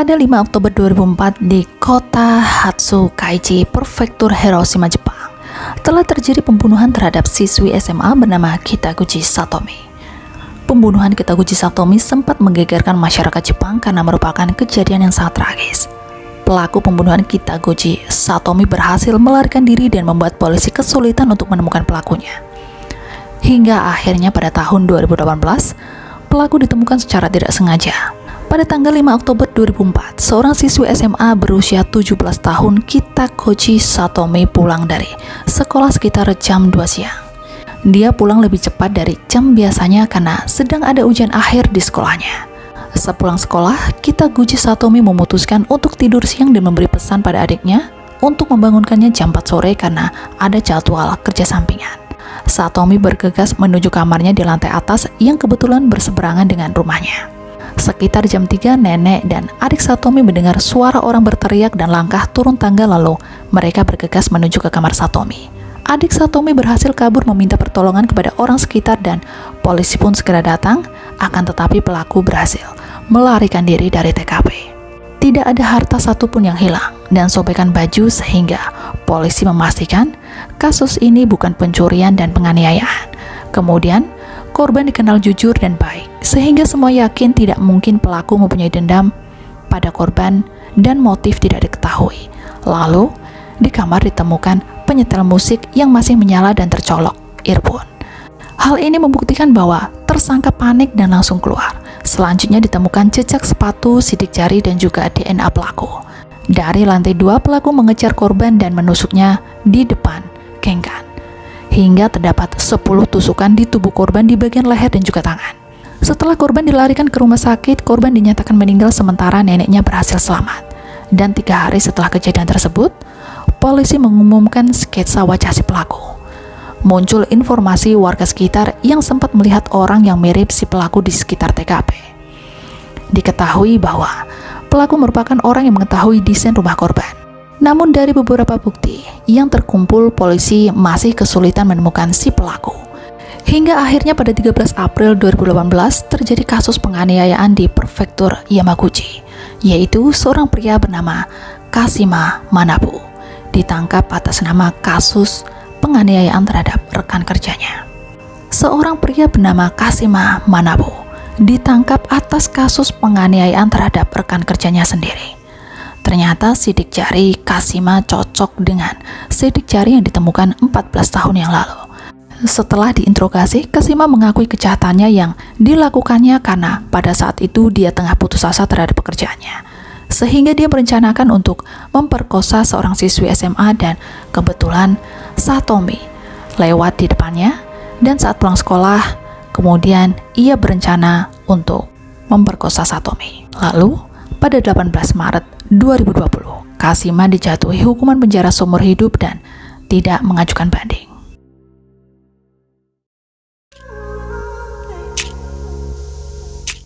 Pada 5 Oktober 2004 di kota Hatsukaichi, prefektur Hiroshima, Jepang, telah terjadi pembunuhan terhadap siswi SMA bernama Kitaguchi Satomi. Pembunuhan Kitaguchi Satomi sempat menggegerkan masyarakat Jepang karena merupakan kejadian yang sangat tragis. Pelaku pembunuhan Kitaguchi Satomi berhasil melarikan diri dan membuat polisi kesulitan untuk menemukan pelakunya. Hingga akhirnya pada tahun 2018, pelaku ditemukan secara tidak sengaja. Pada tanggal 5 Oktober 2004, seorang siswi SMA berusia 17 tahun Kitaguchi Satomi pulang dari sekolah sekitar jam 2 siang. Dia pulang lebih cepat dari jam biasanya karena sedang ada ujian akhir di sekolahnya. Sepulang sekolah, Kitaguchi Satomi memutuskan untuk tidur siang dan memberi pesan pada adiknya untuk membangunkannya jam 4 sore karena ada jadwal kerja sampingan. Satomi bergegas menuju kamarnya di lantai atas yang kebetulan berseberangan dengan rumahnya. Sekitar jam 3, nenek dan adik Satomi mendengar suara orang berteriak dan langkah turun tangga, lalu mereka bergegas menuju ke kamar Satomi. Adik Satomi berhasil kabur meminta pertolongan kepada orang sekitar dan polisi pun segera datang, akan tetapi pelaku berhasil melarikan diri dari TKP. Tidak ada harta satupun yang hilang dan sobekan baju sehingga polisi memastikan kasus ini bukan pencurian dan penganiayaan. Kemudian, korban dikenal jujur dan baik, sehingga semua yakin tidak mungkin pelaku mempunyai dendam pada korban dan motif tidak diketahui. Lalu, di kamar ditemukan penyetel musik yang masih menyala dan tercolok earphone. Hal ini membuktikan bahwa tersangka panik dan langsung keluar. Selanjutnya ditemukan jejak sepatu, sidik jari, dan juga DNA pelaku. Dari lantai 2, pelaku mengejar korban dan menusuknya di depan Kengan, hingga terdapat 10 tusukan di tubuh korban di bagian leher dan juga tangan. Setelah korban dilarikan ke rumah sakit, korban dinyatakan meninggal sementara neneknya berhasil selamat. Dan 3 hari setelah kejadian tersebut, polisi mengumumkan sketsa wajah si pelaku. Muncul informasi warga sekitar yang sempat melihat orang yang mirip si pelaku di sekitar TKP. Diketahui bahwa pelaku merupakan orang yang mengetahui desain rumah korban. Namun dari beberapa bukti yang terkumpul, polisi masih kesulitan menemukan si pelaku. Hingga akhirnya pada 13 April 2018 terjadi kasus penganiayaan di prefektur Yamaguchi, yaitu seorang pria bernama Kashima Manabu ditangkap atas nama kasus penganiayaan terhadap rekan kerjanya. Seorang pria bernama Kashima Manabu ditangkap atas kasus penganiayaan terhadap rekan kerjanya sendiri. Ternyata sidik jari Kashima cocok dengan sidik jari yang ditemukan 14 tahun yang lalu. Setelah diinterogasi, Kashima mengakui kejahatannya yang dilakukannya karena pada saat itu dia tengah putus asa terhadap pekerjaannya. Sehingga dia merencanakan untuk memperkosa seorang siswi SMA dan kebetulan Satomi lewat di depannya, dan saat pulang sekolah, kemudian ia berencana untuk memperkosa Satomi. Lalu, pada 18 Maret 2020, Kashima dijatuhi hukuman penjara seumur hidup dan tidak mengajukan banding.